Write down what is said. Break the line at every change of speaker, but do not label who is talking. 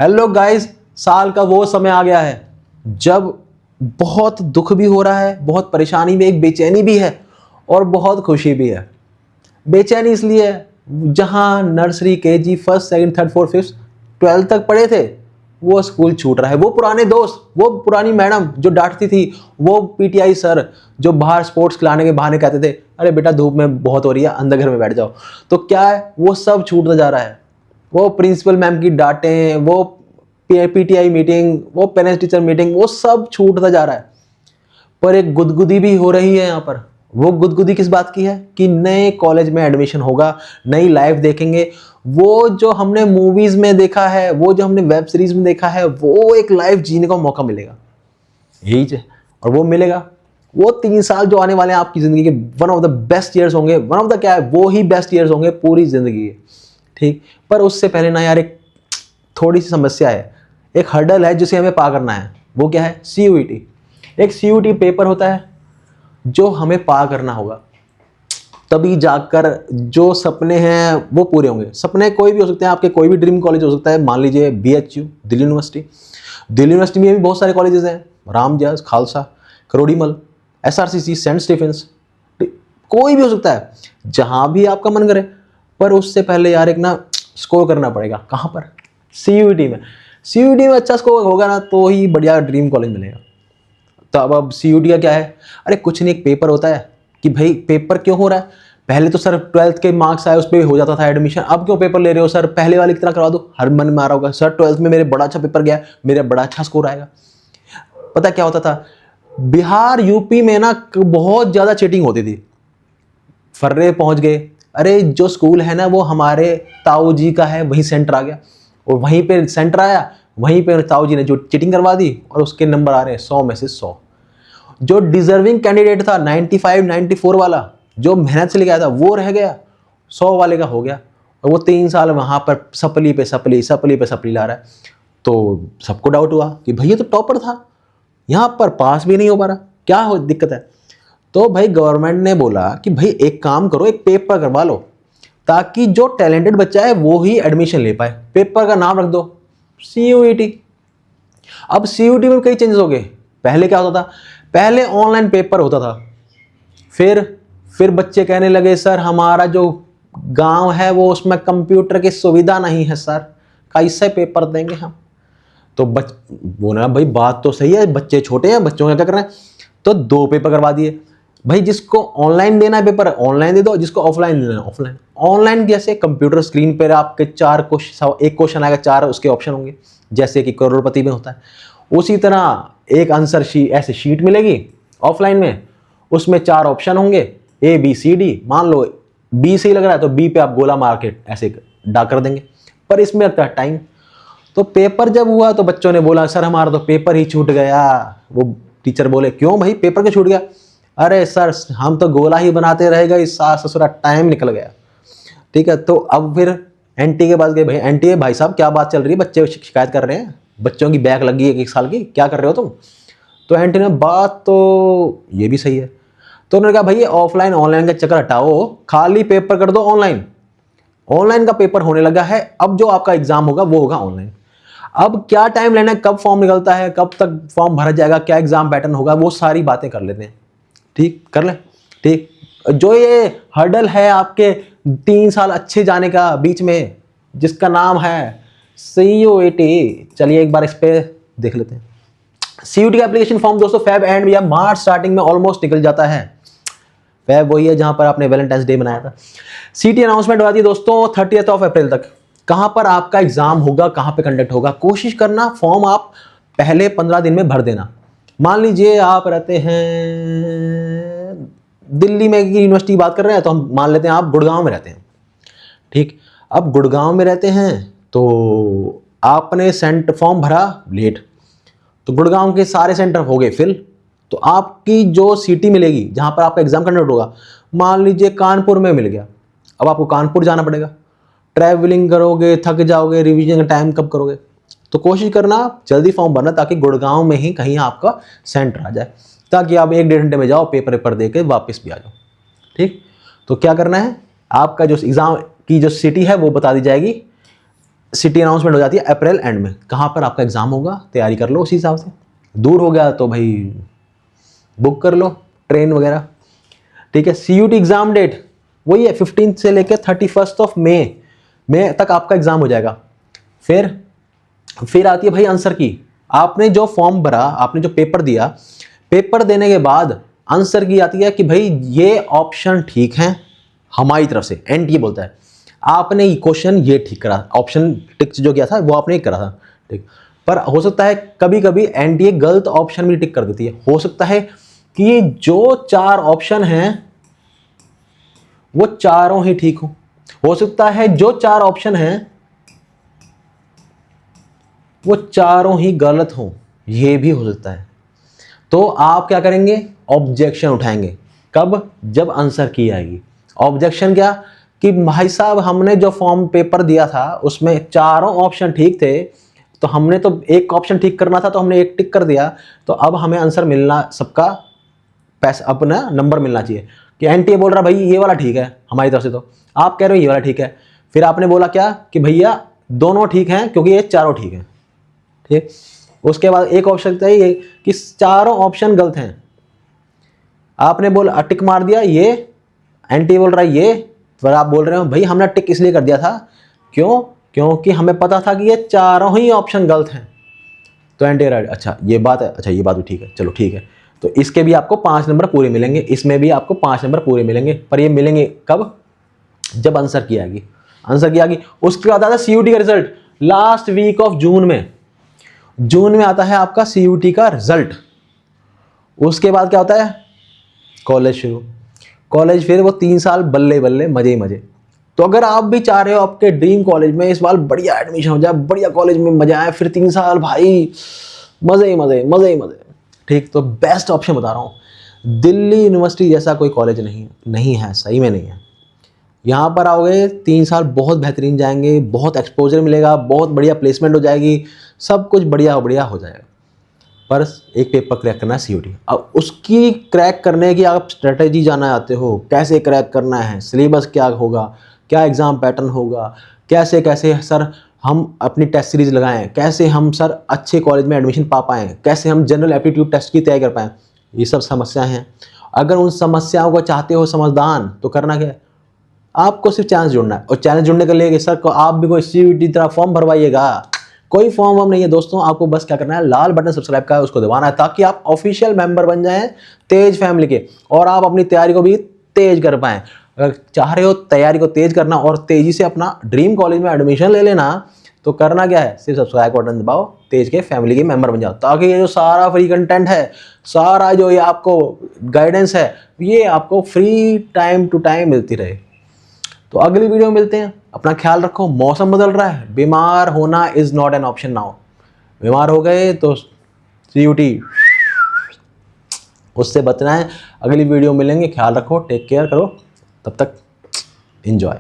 Hello guys, साल का वो समय आ गया है जब बहुत दुख भी हो रहा है, बहुत परेशानी में, एक बेचैनी भी है और बहुत खुशी भी है। बेचैनी इसलिए है, जहां nursery KG first second third fourth fifth 12th तक पढ़े थे वो स्कूल छूट रहा है। वो पुराने दोस्त, वो पुरानी मैडम जो डांटती थी, वो पीटीआई सर जो बाहर स्पोर्ट्स खिलाने के बहाने कहते थे अरे बेटा धूप में बहुत हो रही है, अंदर घर में बैठ जाओ, तो क्या है वो सब छूटता जा रहा है। वो प्रिंसिपल मैम की डांटें, वो पीटीआई मीटिंग, वो पेरेंट्स टीचर मीटिंग, वो सब छूटता जा रहा है। पर एक गुदगुदी भी हो रही है यहाँ पर। वो गुदगुदी किस बात की है कि नए कॉलेज में एडमिशन होगा, नई लाइफ देखेंगे। वो जो हमने मूवीज में देखा है, वो जो हमने वेब सीरीज में देखा है, वो एक लाइफ जीने का मौका मिलेगा, यही है। और वो मिलेगा, वो 3 साल जो आने वाले हैं आपकी जिंदगी के one of the best years होंगे। वन ऑफ द क्या है, वो ही बेस्ट ईयर्स होंगे पूरी जिंदगी के, ठीक। पर उससे पहले ना यार एक थोड़ी सी समस्या है, एक हर्डल है जिसे हमें पार करना है। वो क्या है? सीयूईटी। एक सीयूईटी पेपर होता है जो हमें पार करना होगा, तभी जाकर जो सपने हैं वो पूरे होंगे। सपने कोई भी हो सकते हैं, आपके कोई भी ड्रीम कॉलेज हो सकता है। मान लीजिए BHU, Delhi university. Delhi university में भी बहुत सारे कॉलेजेस हैं, Ramjas, Khalsa, Kirorimal, SRCC, saint Stephen's, कोई भी हो सकता है, जहां भी आपका मन करे। पर उससे पहले यार एक ना स्कोर करना पड़ेगा। कहाँ पर? सीयूईटी में। सीयूईटी में अच्छा स्कोर होगा ना तो ही बढ़िया ड्रीम कॉलेज मिलेगा। तो अब सीयूईटी का क्या है? अरे कुछ नहीं, एक पेपर होता है कि भाई पेपर क्यों हो रहा है। पहले तो सर 12th के मार्क्स आए उस पर हो जाता था एडमिशन, अब क्यों पेपर ले रहे हो सर? पहले वाली की तरह करवा दो। हर मन में आ रहा होगा सर 12th में मेरे बड़ा अच्छा पेपर गया, मेरा बड़ा अच्छा स्कोर आएगा। पता क्या होता था? बिहार यूपी में ना बहुत ज्यादा चीटिंग होती थी। फर्रे पहुंच गए, अरे जो स्कूल है ना वो हमारे ताऊ जी का है, वहीं सेंटर आ गया, और वहीं पे सेंटर आया, वहीं पे ताऊ जी ने जो चीटिंग करवा दी और उसके नंबर आ रहे हैं 100 में से 100। जो डिजर्विंग कैंडिडेट था 95 94 वाला, जो मेहनत से लेके आया था, वो रह गया, 100 वाले का हो गया। और वो 3 साल वहां पर सपली पे सपली सपली पे सपली ला रहा है। तो सबको डाउट हुआ कि भैया तो टॉपर था, यहाँ पर पास भी नहीं हो पा रहा, क्या हो दिक्कत है। तो भाई गवर्नमेंट ने बोला कि भाई एक काम करो, एक पेपर करवा लो ताकि जो टैलेंटेड बच्चा है वो ही एडमिशन ले पाए। पेपर का नाम रख दो सीयूईटी। अब सीयूईटी में कई चेंजेस हो गए। पहले क्या होता था? पहले ऑनलाइन पेपर होता था। फिर बच्चे कहने लगे सर हमारा जो गांव है वो उसमें कंप्यूटर की सुविधा नहीं है सर, कैसे पेपर देंगे हम। तो बोला भाई बात तो सही है, बच्चे छोटे हैं, बच्चों का क्या करना है। तो 2 पेपर करवा दिए। भाई जिसको ऑनलाइन देना है पेपर ऑनलाइन दे दो, जिसको ऑफलाइन देना है ऑफलाइन। ऑनलाइन जैसे कंप्यूटर स्क्रीन पर आपके 4 क्वेश्चन, एक क्वेश्चन आएगा, 4 उसके ऑप्शन होंगे, जैसे कि करोड़पति में होता है। उसी तरह एक आंसर शीट, ऐसे शीट मिलेगी ऑफलाइन में, उसमें 4 ऑप्शन होंगे, ए बी सी डी। मान लो बी सही लग रहा है तो बी पे आप गोला मार के ऐसे डाक कर देंगे। पर इसमें लगता है टाइम। तो पेपर जब हुआ तो बच्चों ने बोला सर हमारा तो पेपर ही छूट गया। वो टीचर बोले क्यों भाई पेपर क्यों छूट गया? अरे सर हम तो गोला ही बनाते रह गए, सास ससुरा टाइम निकल गया। ठीक है, तो अब फिर एनटी के पास गए। भाई एनटी भाई साहब क्या बात चल रही है, बच्चे शिकायत कर रहे हैं, बच्चों की बैक लगी है 1 साल की, क्या कर रहे हो तुम? तो एनटी ने बात तो ये भी सही है। तो उन्होंने कहा भाई ऑफलाइन ऑनलाइन का चक्कर हटाओ, खाली पेपर कर दो ऑनलाइन। ऑनलाइन का पेपर होने लगा है, अब जो आपका एग्जाम होगा वो होगा ऑनलाइन। अब क्या टाइम लेना है, कब फॉर्म निकलता है, कब तक फॉर्म भरा जाएगा, क्या एग्जाम पैटर्न होगा, वो सारी बातें कर लेते हैं। ठीक, कर लें। ठीक, जो ये हर्डल है आपके 3 साल अच्छे जाने का बीच में, जिसका नाम है सीयूईटी, चलिए एक बार इस पे देख लेते हैं। सीयूईटी का एप्लीकेशन फॉर्म दोस्तों फेब एंड या मार्च स्टार्टिंग में ऑलमोस्ट निकल जाता है। फेब वही है जहां पर आपने वैलेंटाइंस डे मनाया था। सीटी अनाउंसमेंट हो जाती है दोस्तों 30th ऑफ अप्रैल तक। कहां पर आपका एग्जाम होगा, कहां पे कंडक्ट होगा, कोशिश करना फॉर्म आप पहले 15 दिन में भर देना। मान लीजिए आप रहते हैं दिल्ली में की यूनिवर्सिटी की बात कर रहे हैं, तो हम मान लेते हैं आप गुड़गांव में रहते हैं। ठीक, अब गुड़गांव में रहते हैं तो आपने फॉर्म भरा लेट, तो गुड़गांव के सारे सेंटर हो गए फिल। तो आपकी जो सिटी मिलेगी जहां पर आपका एग्जाम कंडक्ट होगा, मान लीजिए कानपुर में मिल गया, अब आपको कानपुर जाना पड़ेगा। ट्रैवलिंग करोगे, थक जाओगे, रिवीजन का टाइम कब करोगे। तो कोशिश करना जल्दी फॉर्म भरना ताकि गुड़गांव में ही कहीं आपका सेंटर आ जाए, ताकि आप 1 डेढ़ घंटे में जाओ, पेपर दे के वापस भी आ जाओ। ठीक, तो क्या करना है, आपका जो एग्जाम की जो सिटी है वो बता दी जाएगी, सिटी अनाउंसमेंट हो जाती है अप्रैल एंड में, कहाँ पर आपका एग्ज़ाम होगा, तैयारी कर लो उसी हिसाब से। दूर हो गया तो भाई बुक कर लो ट्रेन वगैरह, ठीक है। CUT एग्ज़ाम डेट वही है 15 से लेकर 31 मई तक आपका एग्ज़ाम हो जाएगा। फिर आती है भाई आंसर की। आपने जो फॉर्म भरा, आपने जो पेपर दिया, पेपर देने के बाद आंसर की आती है कि भाई ये ऑप्शन ठीक है हमारी तरफ से, NTA बोलता है आपने क्वेश्चन ये ठीक करा, ऑप्शन टिक जो किया था वो आपने करा था, ठीक। पर हो सकता है कभी कभी NTA गलत ऑप्शन भी टिक कर देती है। हो सकता है कि जो 4 ऑप्शन हैं वो चारों ही ठीक हो सकता है जो 4 ऑप्शन हैं वो चारों ही गलत हो, ये भी हो सकता है। तो आप क्या करेंगे, ऑब्जेक्शन उठाएंगे। कब, जब आंसर की आएगी। ऑब्जेक्शन क्या, कि भाई साहब हमने जो फॉर्म पेपर दिया था उसमें चारों ऑप्शन ठीक थे, तो हमने तो एक ऑप्शन ठीक करना था तो हमने एक टिक कर दिया, तो अब हमें आंसर मिलना, सबका पैसा अपना नंबर मिलना चाहिए। कि NTA बोल रहा भाई ये वाला ठीक है हमारी तरफ से, तो आप कह रहे हो ये वाला ठीक है। फिर आपने बोला क्या कि भैया दोनों ठीक हैं क्योंकि ये चारों ठीक हैं, ठीक। उसके बाद एक ऑप्शन है ये कि चारों ऑप्शन गलत हैं, आपने बोला टिक मार दिया ये, NTA बोल रहा है ये, फिर आप बोल रहे हो भाई हमने टिक इसलिए कर दिया था, क्यों, क्योंकि हमें पता था कि ये चारों ही ऑप्शन गलत हैं। तो NTA राइट, अच्छा ये बात है, अच्छा ये बात भी ठीक है, चलो ठीक है। तो इसके भी आपको 5 नंबर पूरे मिलेंगे, इसमें भी आपको 5 नंबर पूरे मिलेंगे, पर ये मिलेंगे कब, जब आंसर की आएगी। आंसर की आएगी उसके बाद आता है CUT का result last week of June में। जून में आता है आपका CUT का रिजल्ट। उसके बाद क्या होता है, कॉलेज शुरू। कॉलेज फिर वो 3 साल बल्ले बल्ले मजे ही मजे। तो अगर आप भी चाह रहे हो आपके ड्रीम कॉलेज में इस बार बढ़िया एडमिशन हो जाए, बढ़िया कॉलेज में मजा आए, फिर 3 साल भाई मजे ही मजे, मजे ही मजे, ठीक, तो बेस्ट ऑप्शन बता रहा हूँ, दिल्ली यूनिवर्सिटी जैसा कोई कॉलेज नहीं है, सही में नहीं है। यहाँ पर आओगे 3 साल बहुत बेहतरीन जाएंगे, बहुत एक्सपोजर मिलेगा, बहुत बढ़िया प्लेसमेंट हो जाएगी, सब कुछ बढ़िया बढ़िया हो जाएगा। पर एक पेपर क्रैक करना है CUT। अब उसकी क्रैक करने की आप स्ट्रेटेजी जानना चाहते हो, कैसे क्रैक करना है, सिलेबस क्या होगा, क्या एग्ज़ाम पैटर्न होगा, कैसे कैसे सर हम अपनी टेस्ट सीरीज लगाएं, कैसे हम सर अच्छे कॉलेज में एडमिशन पा पाएँ, कैसे हम जनरल एप्टीट्यूड टेस्ट की तैयारी कर पाएँ, ये सब समस्याएं हैं। अगर उन समस्याओं को चाहते हो समाधान, तो करना क्या है, आपको सिर्फ चैनल जुड़ना है। और चैनल जुड़ने के लिए सर को आप भी कोई CUT तरह फॉर्म भरवाइएगा, कोई फॉर्म वॉर्म नहीं है दोस्तों, आपको बस क्या करना है, लाल बटन सब्सक्राइब का है उसको दबाना है, ताकि आप ऑफिशियल मेंबर बन जाएं तेज फैमिली के, और आप अपनी तैयारी को भी तेज कर पाएं। अगर चाह रहे हो तैयारी को तेज करना और तेजी से अपना ड्रीम कॉलेज में एडमिशन ले लेना, तो करना क्या है, सिर्फ सब्सक्राइब बटन दबाओ, तेज के फैमिली के मेंबर बन जाओ, ताकि ये जो सारा फ्री कंटेंट है, सारा जो ये आपको गाइडेंस है, ये आपको फ्री टाइम टू टाइम मिलती रहे। तो अगली वीडियो में मिलते हैं, अपना ख्याल रखो। मौसम बदल रहा है, बीमार होना is not an option now. बीमार हो गए तो CUT उससे बचना है। अगली वीडियो मिलेंगे, ख्याल रखो, टेक केयर करो, तब तक एंजॉय।